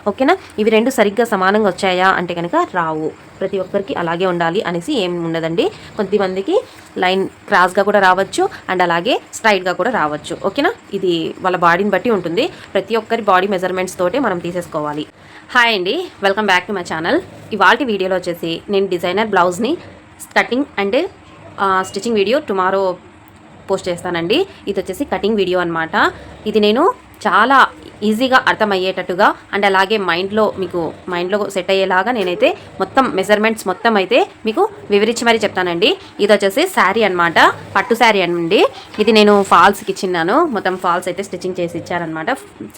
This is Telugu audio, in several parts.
ఓకేనా. ఇవి రెండు సరిగ్గా సమానంగా వచ్చాయా అంటే కనుక రావు. ప్రతి ఒక్కరికి అలాగే ఉండాలి అనేసి ఏం ఉండదండి. కొంతమందికి లైన్ క్రాస్గా కూడా రావచ్చు అండ్ అలాగే స్ట్రైట్గా కూడా రావచ్చు. ఓకేనా. ఇది వాళ్ళ బాడీని బట్టి ఉంటుంది. ప్రతి ఒక్కరి బాడీ మెజర్మెంట్స్ తోటే మనం తీసేసుకోవాలి. హాయ్ అండి, welcome back to my channel. ఇవాళ వీడియోలో వచ్చేసి నేను డిజైనర్ బ్లౌజ్ని cutting and stitching video tomorrow post చేస్తానండి. ఇది వచ్చేసి కటింగ్ వీడియో అనమాట. ఇది నేను చాలా ఈజీగా అర్థమయ్యేటట్టుగా అండ్ అలాగే మైండ్లో సెట్ అయ్యేలాగా నేనైతే మొత్తం మెజర్మెంట్స్ మొత్తం అయితే మీకు వివరించి మరీ చెప్తానండి. ఇది వచ్చేసి శారీ అనమాట, పట్టు శారీ అండి. ఇది నేను ఫాల్స్కి ఇచ్చిన్నాను. మొత్తం ఫాల్స్ అయితే స్టిచ్చింగ్ చేసి ఇచ్చారనమాట.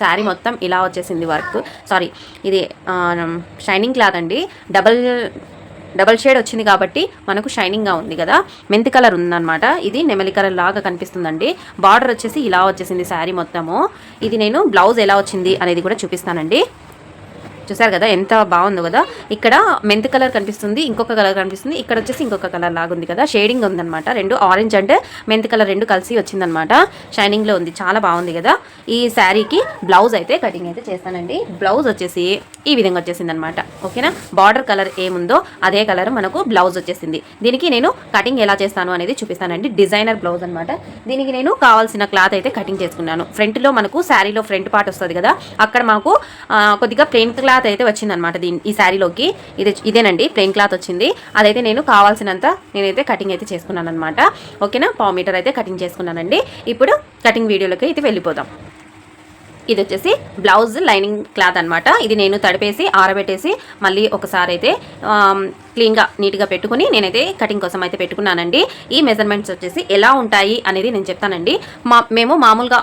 శారీ మొత్తం ఇలా వచ్చేసింది వర్క్. ఇది షైనింగ్ క్లాత్ అండి. డబల్ షేడ్ వచ్చింది కాబట్టి మనకు షైనింగ్గా ఉంది కదా. మెంతి కలర్ ఉందన్నమాట. ఇది నెమలి కలర్ లాగా కనిపిస్తుందండి. బార్డర్ వచ్చేసి ఇలా వచ్చేసింది శారీ మొత్తము. ఇది నేను బ్లౌజ్ ఎలా వచ్చింది అనేది కూడా చూపిస్తానండి. చూసారు కదా ఎంత బాగుందో కదా. ఇక్కడ మెంతి కలర్ కనిపిస్తుంది, ఇంకొక కలర్ కనిపిస్తుంది, ఇక్కడ వచ్చేసి ఇంకొక కలర్ లాగా ఉంది కదా. షేడింగ్ ఉందన్నమాట. రెండు ఆరెంజ్ అంటే మెంతి కలర్ రెండు కలిసి వచ్చిందనమాట. షైనింగ్లో ఉంది, చాలా బాగుంది కదా. ఈ శారీకి బ్లౌజ్ అయితే కటింగ్ అయితే చేస్తానండి. బ్లౌజ్ వచ్చేసి ఈ విధంగా వచ్చేసింది అనమాట. ఓకేనా. బార్డర్ కలర్ ఏముందో అదే కలర్ మనకు బ్లౌజ్ వచ్చేసింది. దీనికి నేను కటింగ్ ఎలా చేస్తాను అనేది చూపిస్తానండి. డిజైనర్ బ్లౌజ్ అనమాట. దీనికి నేను కావాల్సిన క్లాత్ అయితే కటింగ్ చేసుకున్నాను. ఫ్రంట్లో మనకు శారీలో ఫ్రంట్ పార్ట్ వస్తుంది కదా, అక్కడ మాకు కొద్దిగా ప్లెయిన్ క్లాత్ అయితే వచ్చిందనమాట. ఈ శారీలోకి ఇదేనండి ప్లెయిన్ క్లాత్ వచ్చింది. అదైతే నేను కావాల్సినంత నేనైతే కటింగ్ అయితే చేసుకున్నాను అనమాట. ఓకేనా. 1/4 మీటర్ అయితే కటింగ్ చేసుకున్నానండి. ఇప్పుడు కటింగ్ వీడియోలోకి అయితే వెళ్ళిపోదాం. ఇది వచ్చేసి బ్లౌజ్ లైనింగ్ క్లాత్ అనమాట. ఇది నేను తడిపేసి ఆరబెట్టేసి మళ్ళీ ఒకసారి అయితే క్లీన్గా నీట్గా పెట్టుకుని నేనైతే కటింగ్ కోసం అయితే పెట్టుకున్నానండి. ఈ మెజర్మెంట్స్ వచ్చేసి ఎలా ఉంటాయి అనేది నేను చెప్తానండి. మేము మామూలుగా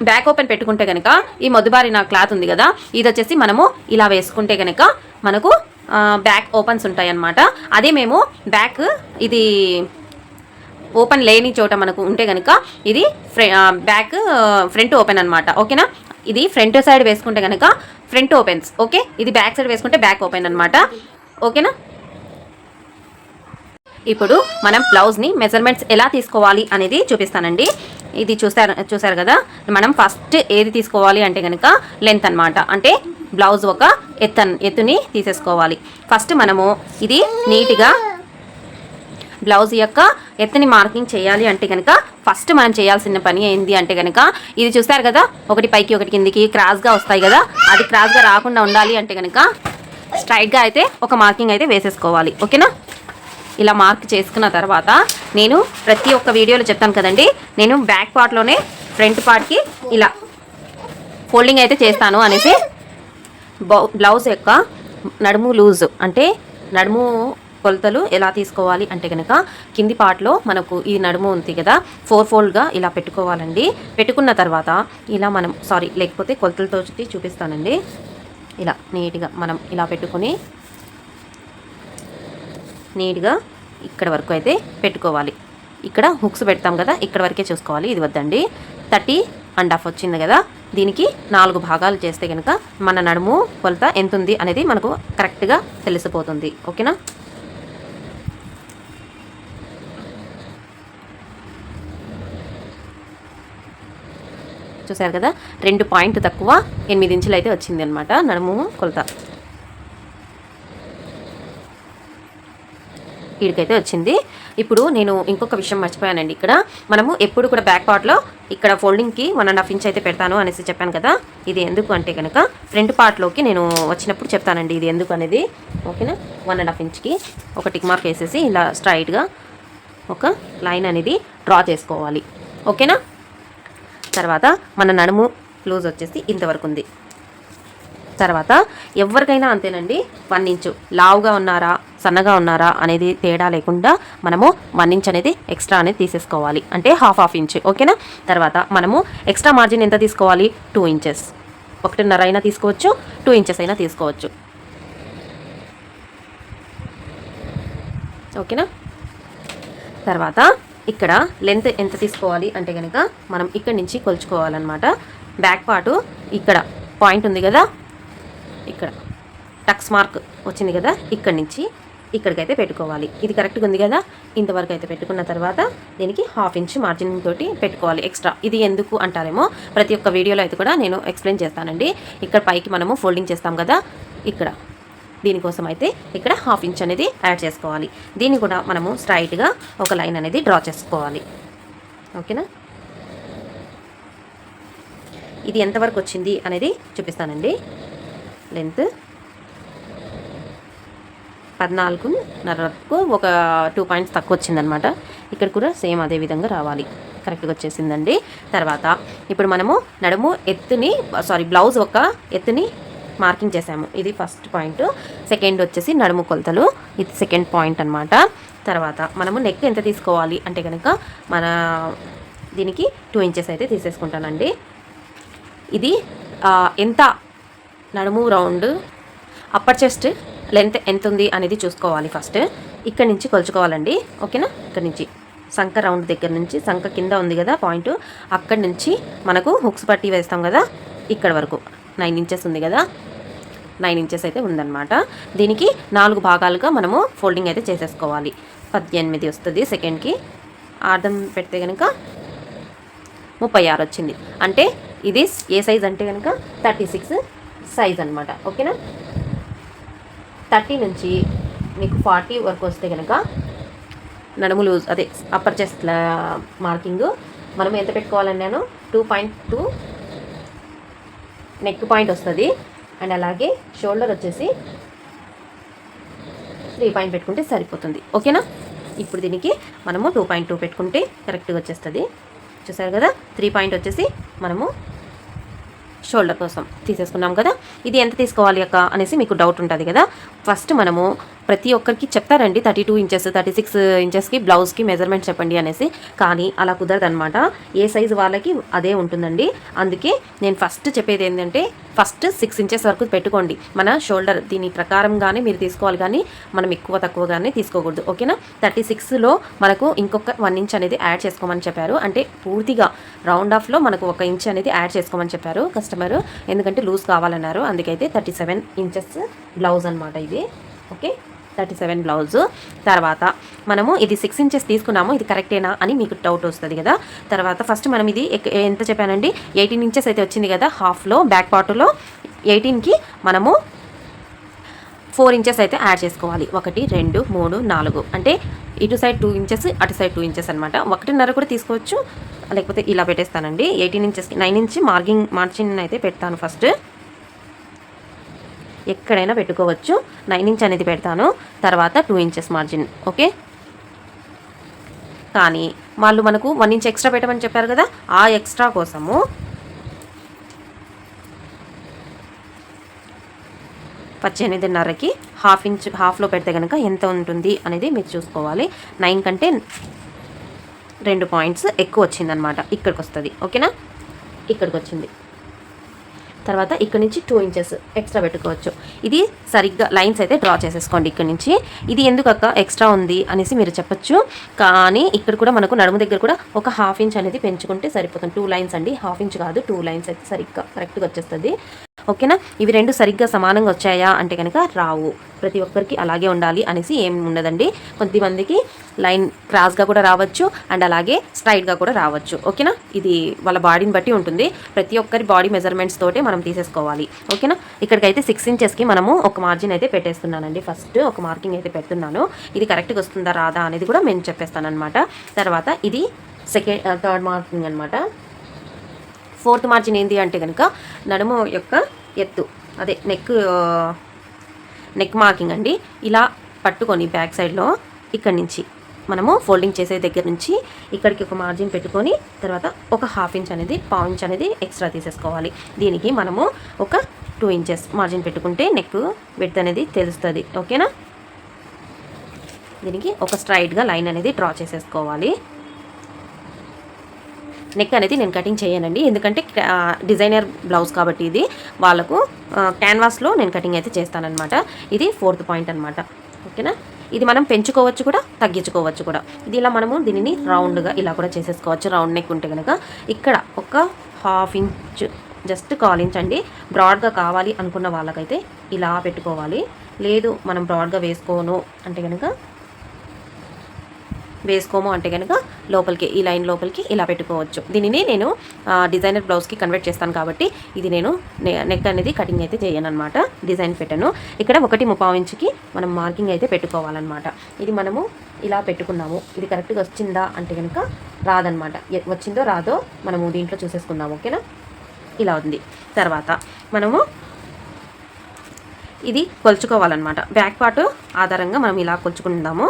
బ్యాక్ ఓపెన్ పెట్టుకుంటే కనుక ఈ మొద్దుబారిన క్లాత్ ఉంది కదా, ఇది వచ్చేసి మనము ఇలా వేసుకుంటే కనుక మనకు బ్యాక్ ఓపెన్స్ ఉంటాయి అన్నమాట. అదే మేము బ్యాక్ ఇది ఓపెన్ లేని చోట మనకు ఉంటే కనుక ఇది బ్యాక్ ఫ్రంట్ ఓపెన్ అనమాట. ఓకేనా. ఇది ఫ్రంట్ సైడ్ వేసుకుంటే కనుక ఫ్రంట్ ఓపెన్స్. ఓకే. ఇది బ్యాక్ సైడ్ వేసుకుంటే బ్యాక్ ఓపెన్ అనమాట. ఓకేనా. ఇప్పుడు మనం బ్లౌజ్ని మెజర్మెంట్స్ ఎలా తీసుకోవాలి అనేది చూపిస్తానండి. ఇది చూసారు కదా. మనం ఫస్ట్ ఏది తీసుకోవాలి అంటే కనుక లెంత్ అనమాట. అంటే బ్లౌజ్ ఒక ఎత్తుని తీసేసుకోవాలి. ఫస్ట్ మనము ఇది నీట్గా బ్లౌజ్ యొక్క ఎత్తుని మార్కింగ్ చేయాలి అంటే కనుక ఫస్ట్ మనం చేయాల్సిన పని ఏంది అంటే కనుక ఇది చూస్తారు కదా, ఒకటి పైకి ఒకటి కిందికి క్రాస్గా వస్తాయి కదా, అది క్రాస్గా రాకుండా ఉండాలి అంటే కనుక స్ట్రైట్గా అయితే ఒక మార్కింగ్ అయితే వేసేసుకోవాలి. ఓకేనా. ఇలా మార్క్ చేసుకున్న తర్వాత నేను ప్రతి ఒక్క వీడియోలో చెప్తాను కదండి, నేను బ్యాక్ పార్ట్లోనే ఫ్రంట్ పార్ట్కి ఇలా ఫోల్డింగ్ అయితే చేస్తాను అనేసి. బ్లౌజ్ యొక్క నడుము లూజ్ అంటే నడుము కొలతలు ఎలా తీసుకోవాలి అంటే కనుక కింది పార్ట్లో మనకు ఈ నడుము ఉంది కదా, 4 ఫోల్డ్గా ఇలా పెట్టుకోవాలండి. పెట్టుకున్న తర్వాత ఇలా మనం లేకపోతే కొలతలతో చూపిస్తానండి. ఇలా నీట్గా మనం ఇలా పెట్టుకుని నీట్గా ఇక్కడ వరకు అయితే పెట్టుకోవాలి. ఇక్కడ హుక్స్ పెడతాం కదా, ఇక్కడ వరకే చూసుకోవాలి. ఇది వద్దండి. 30.5 వచ్చింది కదా, దీనికి 4 భాగాలు చేస్తే కనుక మన నడుము కొలత ఎంత ఉంది అనేది మనకు కరెక్ట్గా తెలిసిపోతుంది. ఓకేనా. చూసారు కదా, 2 పాయింట్ తక్కువ 8 ఇంచులు అయితే వచ్చింది అనమాట నడుము కొలత. వీడికైతే వచ్చింది. ఇప్పుడు నేను ఇంకొక విషయం మర్చిపోయానండి. ఇక్కడ మనము ఎప్పుడు కూడా బ్యాక్ పార్ట్లో ఇక్కడ ఫోల్డింగ్కి 1.5 ఇంచ్ అయితే పెడతాను అనేసి చెప్పాను కదా. ఇది ఎందుకు అంటే కనుక ఫ్రంట్ పార్ట్లోకి నేను వచ్చినప్పుడు చెప్తానండి ఇది ఎందుకు అనేది. ఓకేనా. 1.5 ఇంచ్కి ఒక టిక్ మార్క్ వేసేసి ఇలా స్ట్రైట్గా ఒక లైన్ అనేది డ్రా చేసుకోవాలి. ఓకేనా. తర్వాత మన నడుము లూజ్ వచ్చేసి ఇంతవరకు ఉంది. తర్వాత ఎవరికైనా అంతేనండి, 1 ఇంచు లావుగా ఉన్నారా సన్నగా ఉన్నారా అనేది తేడా లేకుండా మనము 1 ఇంచ్ అనేది ఎక్స్ట్రా అనేది తీసేసుకోవాలి. అంటే హాఫ్ ఇంచ్. ఓకేనా. తర్వాత మనము ఎక్స్ట్రా మార్జిన్ ఎంత తీసుకోవాలి, 2 ఇంచెస్. 1.5 అయినా తీసుకోవచ్చు, 2 ఇంచెస్ అయినా తీసుకోవచ్చు. ఓకేనా. తర్వాత ఇక్కడ లెంత్ ఎంత తీసుకోవాలి అంటే కనుక మనం ఇక్కడి నుంచి కొలుచుకోవాలన్నమాట. బ్యాక్ పార్టు ఇక్కడ పాయింట్ ఉంది కదా, ఇక్కడ టక్స్ మార్క్ వచ్చింది కదా, ఇక్కడి నుంచి ఇక్కడికైతే పెట్టుకోవాలి. ఇది కరెక్ట్గా ఉంది కదా, ఇంతవరకు అయితే పెట్టుకున్న తర్వాత దీనికి 1/2 ఇంచ్ మార్జిన్ తోటి పెట్టుకోవాలి ఎక్స్ట్రా. ఇది ఎందుకు అంటారేమో ప్రతి ఒక్క వీడియోలో అయితే కూడా నేను ఎక్స్ప్లెయిన్ చేస్తానండి. ఇక్కడ పైకి మనము ఫోల్డింగ్ చేస్తాం కదా, ఇక్కడ దీనికోసం అయితే ఇక్కడ 1/2 ఇంచ్ అనేది యాడ్ చేసుకోవాలి. దీన్ని కూడా మనము స్ట్రైట్గా ఒక లైన్ అనేది డ్రా చేసుకోవాలి. ఓకేనా, ఇది ఎంతవరకు వచ్చింది అనేది చూపిస్తానండి. లెంత్ 14.5కు ఒక 2 పాయింట్స్ తక్కువ వచ్చిందనమాట. ఇక్కడ కూడా సేమ్ అదే విధంగా రావాలి, కరెక్ట్గా వచ్చేసిందండి. తర్వాత ఇప్పుడు మనము నడుము ఎత్తుని బ్లౌజ్ ఒక ఎత్తుని మార్కింగ్ చేసాము. ఇది ఫస్ట్ పాయింట్. సెకండ్ వచ్చేసి నడుము కొలతలు, ఇది సెకండ్ పాయింట్ అనమాట. తర్వాత మనము నెక్ ఎంత తీసుకోవాలి అంటే కనుక మన దీనికి 2 ఇంచెస్ అయితే తీసేసుకుంటానండి. ఇది ఎంత నడుము రౌండ్ అప్పర్ చెస్ట్ లెంత్ ఎంత ఉంది అనేది చూసుకోవాలి. ఫస్ట్ ఇక్కడ నుంచి కొలుచుకోవాలండి. ఓకేనా, ఇక్కడ నుంచి సంక రౌండ్ దగ్గర నుంచి, సంక కింద ఉంది కదా పాయింట్, అక్కడి నుంచి మనకు హుక్స్ పట్టి వేస్తాం కదా, ఇక్కడ వరకు 9 ఇంచెస్ ఉంది కదా, 9 ఇంచెస్ అయితే ఉందన్నమాట. దీనికి 4 భాగాలుగా మనము ఫోల్డింగ్ అయితే చేసేసుకోవాలి. 18 వస్తుంది సెకండ్కి. అర్థం పెడితే కనుక 36 వచ్చింది. అంటే ఇది ఏ సైజ్ అంటే కనుక 36 సైజ్ అనమాట. ఓకేనా, 30 నుంచి మీకు 40 వరకు వస్తే కనుక నడుము లూజ్, అదే అప్పర్ చెస్ట్ మార్కింగ్ మనం ఎంత పెట్టుకోవాలని నేను 2.2 నెక్ పాయింట్ వస్తుంది. అండ్ అలాగే షోల్డర్ వచ్చేసి 3 పాయింట్ పెట్టుకుంటే సరిపోతుంది. ఓకేనా, ఇప్పుడు దీనికి మనము 2.2 పెట్టుకుంటే కరెక్ట్గా వచ్చేస్తుంది. చూసారు కదా, 3 పాయింట్ వచ్చేసి మనము షోల్డర్ కోసం తీసేసుకున్నాం కదా. ఇది ఎంత తీసుకోవాలి అక్క అనేసి మీకు డౌట్ ఉంటుంది కదా. ఫస్ట్ మనము ప్రతి ఒక్కరికి చెప్తారండి 32 ఇంచెస్ 36 ఇంచెస్కి బ్లౌజ్కి మెజర్మెంట్ చెప్పండి అనేసి, కానీ అలా కుదరదనమాట. ఏ సైజు వాళ్ళకి అదే ఉంటుందండి. అందుకే నేను ఫస్ట్ చెప్పేది ఏంటంటే ఫస్ట్ 6 ఇంచెస్ వరకు పెట్టుకోండి మన షోల్డర్. దీని ప్రకారంగానే మీరు తీసుకోవాలి, కానీ మనం ఎక్కువ తక్కువగానే తీసుకోకూడదు. ఓకేనా, 36లో మనకు ఇంకొక 1 ఇంచ్ అనేది యాడ్ చేసుకోమని చెప్పారు. అంటే పూర్తిగా రౌండ్ ఆఫ్లో మనకు 1 ఇంచ్ అనేది యాడ్ చేసుకోమని చెప్పారు కస్టమర్, ఎందుకంటే లూజ్ కావాలన్నారు. అందుకైతే 37 ఇంచెస్ బ్లౌజ్ అనమాట ఇది. Okay, 37 blouse. తర్వాత మనము ఇది 6 ఇంచెస్ తీసుకున్నాము, ఇది కరెక్టేనా అని మీకు డౌట్ వస్తుంది కదా. తర్వాత ఫస్ట్ మనం ఇది ఎంత చెప్పానండి, 18 ఇంచెస్ అయితే వచ్చింది కదా హాఫ్లో, బ్యాక్ పార్ట్లో 18కి మనము 4 ఇంచెస్ అయితే యాడ్ చేసుకోవాలి. 1 2 3 4, అంటే ఇటు సైడ్ 2 ఇంచెస్ అటు సైడ్ 2 ఇంచెస్ అనమాట. 1.5 కూడా తీసుకోవచ్చు, లేకపోతే ఇలా పెట్టేస్తానండి. 18 ఇంచెస్కి 9 ఇంచ్ మార్జిన్ అయితే పెడతాను. ఫస్ట్ ఎక్కడైనా పెట్టుకోవచ్చు, 9 ఇంచ్ అనేది పెడతాను. తర్వాత 2 ఇంచెస్ మార్జిన్. ఓకే, కానీ వాళ్ళు మనకు 1 ఇంచ్ ఎక్స్ట్రా పెట్టమని చెప్పారు కదా, ఆ ఎక్స్ట్రా కోసము 18.5కి 1/2 ఇంచ్ హాఫ్లో పెడితే కనుక ఎంత ఉంటుంది అనేది మీరు చూసుకోవాలి. 9 కంటే 2 పాయింట్స్ ఎక్కువ వచ్చిందనమాట, ఇక్కడికి వస్తుంది. ఓకేనా, ఇక్కడికి వచ్చింది. తర్వాత ఇక్కడ నుంచి 2 ఇంచెస్ ఎక్స్ట్రా పెట్టుకోవచ్చు. ఇది సరిగ్గా లైన్స్ అయితే డ్రా చేసేసుకోండి ఇక్కడ నుంచి. ఇది ఎందుకు అక్క ఎక్స్ట్రా ఉంది అనేసి మీరు చెప్పచ్చు, కానీ ఇక్కడ కూడా మనకు నడుము దగ్గర కూడా ఒక 1/2 ఇంచ్ అనేది పెంచుకుంటే సరిపోతుంది. 2 లైన్స్ అండి, 1/2 ఇంచ్ కాదు, 2 లైన్స్ అయితే సరిగ్గా కరెక్ట్గా వచ్చేస్తుంది. ఓకేనా, ఇవి 2 సరిగ్గా సమానంగా వచ్చాయా అంటే కనుక రావు. ప్రతి ఒక్కరికి అలాగే ఉండాలి అనేసి ఏం ఉండదండి. కొంతమందికి లైన్ క్రాస్గా కూడా రావచ్చు, అండ్ అలాగే స్ట్రైట్గా కూడా రావచ్చు. ఓకేనా, ఇది వాళ్ళ బాడీని బట్టి ఉంటుంది. ప్రతి ఒక్కరి బాడీ మెజర్మెంట్స్ తోటే మనం తీసేసుకోవాలి. ఓకేనా, ఇక్కడికైతే 6 ఇంచెస్కి మనము ఒక మార్జిన్ అయితే పెట్టేస్తున్నానండి. ఫస్ట్ ఒక మార్కింగ్ అయితే పెడుతున్నాను. ఇది కరెక్ట్గా వస్తుందా రాదా అనేది కూడా నేను చెప్పేస్తాను అనమాట. తర్వాత ఇది థర్డ్ మార్కింగ్ అనమాట. 4th మార్జిన్ ఏంటి అంటే కనుక నడుము యొక్క ఎత్తు, అదే నెక్ మార్కింగ్ అండి. ఇలా పట్టుకొని బ్యాక్ సైడ్లో ఇక్కడి నుంచి మనము ఫోల్డింగ్ చేసే దగ్గర నుంచి ఇక్కడికి ఒక మార్జిన్ పెట్టుకొని తర్వాత ఒక 1/2 ఇంచ్ అనేది 1/2 ఇంచ్ అనేది ఎక్స్ట్రా తీసేసుకోవాలి. దీనికి మనము ఒక 2 ఇంచెస్ మార్జిన్ పెట్టుకుంటే నెక్ విడ్త్ అనేది తెలుస్తుంది. ఓకేనా, దీనికి ఒక స్ట్రైట్గా లైన్ అనేది డ్రా చేసేసుకోవాలి. నెక్ అనేది నేను కటింగ్ చేయనండి, ఎందుకంటే డిజైనర్ బ్లౌజ్ కాబట్టి ఇది వాళ్ళకు క్యాన్వాస్లో నేను కటింగ్ అయితే చేస్తానన్నమాట. ఇది 4th పాయింట్ అనమాట. ఓకేనా, ఇది మనం పెంచుకోవచ్చు కూడా తగ్గించుకోవచ్చు కూడా. ఇది ఇలా మనము దీనిని రౌండ్గా ఇలా కూడా చేసేసుకోవచ్చు. రౌండ్ నెక్ ఉంటే కనుక ఇక్కడ ఒక 1/2 ఇంచ్ జస్ట్ కాలించండి. బ్రాడ్గా కావాలి అనుకున్న వాళ్ళకైతే ఇలా పెట్టుకోవాలి. లేదు మనం బ్రాడ్గా వేసుకోము అంటే కనుక లోపలికి ఈ లైన్ లోపలికి ఇలా పెట్టుకోవచ్చు. దీనిని నేను డిజైనర్ బ్లౌజ్కి కన్వర్ట్ చేస్తాను కాబట్టి ఇది నేను నెక్ అనేది కటింగ్ అయితే చేయను అనమాట, డిజైన్ పెట్టను. ఇక్కడ 1.35 ఇంచుకి మనం మార్కింగ్ అయితే పెట్టుకోవాలన్నమాట. ఇది మనము ఇలా పెట్టుకున్నాము. ఇది కరెక్ట్గా వచ్చిందా అంటే కనుక రాదనమాట. వచ్చిందో రాదో మనము దీంట్లో చూసేసుకుందాం. ఓకేనా, ఇలా ఉంది. తర్వాత మనము ఇది కొలుచుకోవాలన్నమాట. బ్యాక్ పార్ట్ ఆధారంగా మనం ఇలా కొలుచుకుందాము.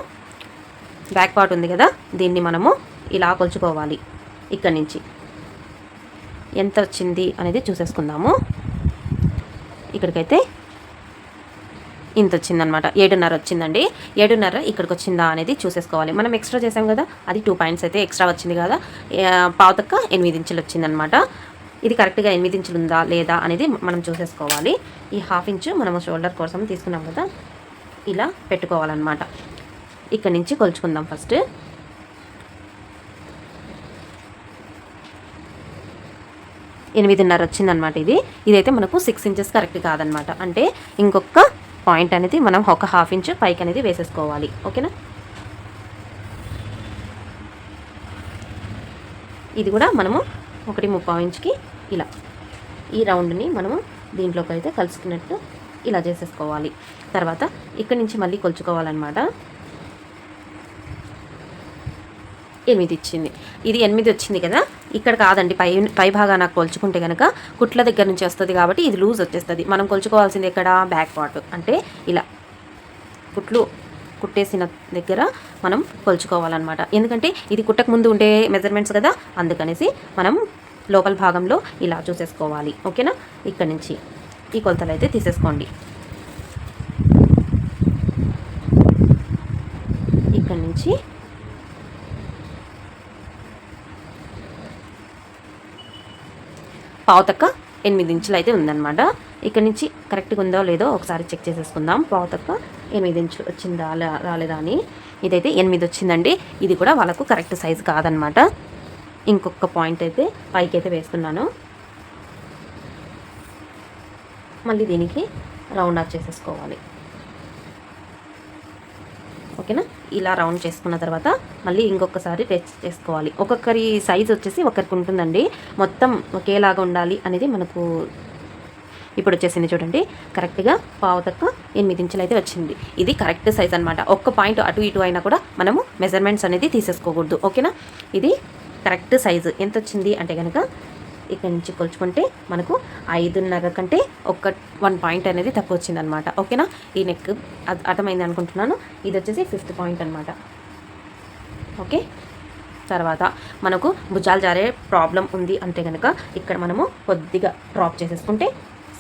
బ్యాక్ పార్ట్ ఉంది కదా, దీన్ని మనము ఇలా కొలుచుకోవాలి. ఇక్కడి నుంచి ఎంత వచ్చింది అనేది చూసేసుకుందాము. ఇక్కడికైతే ఇంత వచ్చిందనమాట, 7.5 వచ్చిందండి. 7.5 ఇక్కడికి వచ్చిందా అనేది చూసేసుకోవాలి. మనం ఎక్స్ట్రా చేసాం కదా, అది 2 పాయింట్స్ అయితే ఎక్స్ట్రా వచ్చింది కదా. పావుతక్క 8 ఇంచులు వచ్చిందనమాట. ఇది కరెక్ట్గా 8 ఇంచులు ఉందా లేదా అనేది మనం చూసేసుకోవాలి. ఈ 1/2 ఇంచు మనము షోల్డర్ కోసం తీసుకున్నాం కదా, ఇలా పెట్టుకోవాలన్నమాట. ఇక్కడ నుంచి కొలుచుకుందాం. ఫస్ట్ 8.5 వచ్చిందనమాట. ఇదైతే మనకు 6 ఇంచెస్ కరెక్ట్ కాదనమాట. అంటే ఇంకొక పాయింట్ అనేది మనం ఒక 1/2 ఇంచు పైకి అనేది వేసేసుకోవాలి. ఓకేనా, ఇది కూడా మనము 1.35 ఇంచుకి ఇలా ఈ రౌండ్ని మనము దీంట్లోకి అయితే కలుసుకున్నట్టు ఇలా చేసేసుకోవాలి. తర్వాత ఇక్కడి నుంచి మళ్ళీ కొలుచుకోవాలన్నమాట. 8 ఇచ్చింది. ఇది 8 వచ్చింది కదా, ఇక్కడ కాదండి, పై భాగా నాకు కొలుచుకుంటే కనుక కుట్ల దగ్గర నుంచి వస్తుంది కాబట్టి ఇది లూజ్ వచ్చేస్తుంది. మనం కొలుచుకోవాల్సింది ఎక్కడ, బ్యాక్ పార్ట్. అంటే ఇలా కుట్లు కుట్టేసిన దగ్గర మనం కొలుచుకోవాలన్నమాట. ఎందుకంటే ఇది కుట్టక ముందు ఉండే మెజర్మెంట్స్ కదా, అందుకనేసి మనం లోపల భాగంలో ఇలా చూసేసుకోవాలి. ఓకేనా, ఇక్కడ నుంచి ఈ కొలతలు అయితే తీసేసుకోండి. ఇక్కడ నుంచి పావుతక్క 8 ఇంచులు అయితే ఉందన్నమాట. ఇక్కడ నుంచి కరెక్ట్గా ఉందో లేదో ఒకసారి చెక్ చేసేసుకుందాం. పావుతక్క 8 ఇంచులు వచ్చిందా రాలేదా అని. ఇదైతే 8 వచ్చిందండి. ఇది కూడా వాళ్ళకు కరెక్ట్ సైజు కాదనమాట. ఇంకొక పాయింట్ అయితే పైకి అయితే వేస్తున్నాను. మళ్ళీ దీనికి రౌండ్ ఆఫ్ చేసేసుకోవాలి. ఓకేనా, ఇలా రౌండ్ చేసుకున్న తర్వాత మళ్ళీ ఇంకొకసారి టెస్ట్ చేసుకోవాలి. ఒక్కొక్కరి సైజ్ వచ్చేసి ఒకరికి ఉంటుందండి. మొత్తం ఒకేలాగా ఉండాలి అనేది మనకు ఇప్పుడు వచ్చేసింది చూడండి. కరెక్ట్గా పావుతక్క 8 ఇంచులు అయితే వచ్చింది. ఇది కరెక్ట్ సైజ్ అనమాట. ఒక్క పాయింట్ అటు ఇటు అయినా కూడా మనము మెజర్మెంట్స్ అనేది తీసేసుకోకూడదు. ఓకేనా, ఇది కరెక్ట్ సైజు. ఎంత వచ్చింది అంటే కనుక ఇక్కడ నుంచి కొలుచుకుంటే మనకు 5.5 కంటే 1 పాయింట్ అనేది తక్కువ వచ్చిందనమాట. ఓకేనా, ఈ నెక్ అర్థమైంది అనుకుంటున్నాను. ఇది వచ్చేసి 5th పాయింట్ అనమాట. ఓకే, తర్వాత మనకు భుజాలు జారే ప్రాబ్లం ఉంది అంటే కనుక ఇక్కడ మనము కొద్దిగా డ్రాప్ చేసేసుకుంటే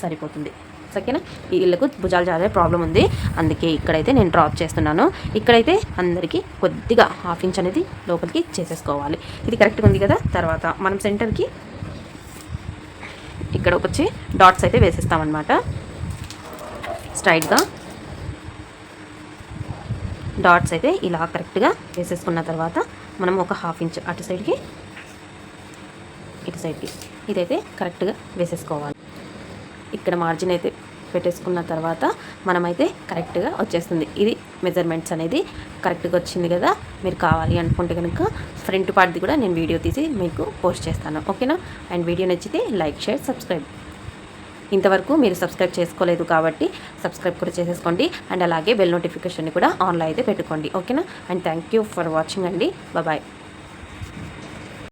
సరిపోతుంది. ఓకేనా, వీళ్ళకు భుజాలు జారే ప్రాబ్లం ఉంది, అందుకే ఇక్కడైతే నేను డ్రాప్ చేస్తున్నాను. ఇక్కడైతే అందరికీ కొద్దిగా 1/2 ఇంచ్ అనేది లోపలికి చేసేసుకోవాలి. ఇది కరెక్ట్గా ఉంది కదా. తర్వాత మనం సెంటర్కి ఇక్కడ వచ్చి డాట్స్ అయితే వేసేస్తామన్నమాట. స్ట్రైట్గా డాట్స్ అయితే ఇలా కరెక్ట్గా వేసేసుకున్న తర్వాత మనం ఒక 1/2 ఇంచ్ అటు సైడ్కి ఇటు సైడ్కి ఇదైతే కరెక్ట్గా వేసేసుకోవాలి. ఇక్కడ మార్జిన్ అయితే పెట్టేసుకున్న తర్వాత మనమైతే కరెక్ట్గా వచ్చేస్తుంది. ఇది మెజర్మెంట్స్ అనేది కరెక్ట్గా వచ్చింది కదా. మీరు కావాలి అనుకుంటే కనుక ఫ్రంట్ పార్ట్ది కూడా నేను వీడియో తీసి మీకు పోస్ట్ చేస్తాను. ఓకేనా, అండ్ వీడియో నచ్చితే లైక్, షేర్, సబ్స్క్రైబ్. ఇంతవరకు మీరు సబ్స్క్రైబ్ చేసుకోలేదు కాబట్టి సబ్స్క్రైబ్ కూడా చేసేసుకోండి. అండ్ అలాగే బెల్ నోటిఫికేషన్ని కూడా ఆన్లో అయితే పెట్టుకోండి. ఓకేనా, and thank you for watching అండి. బాయ్.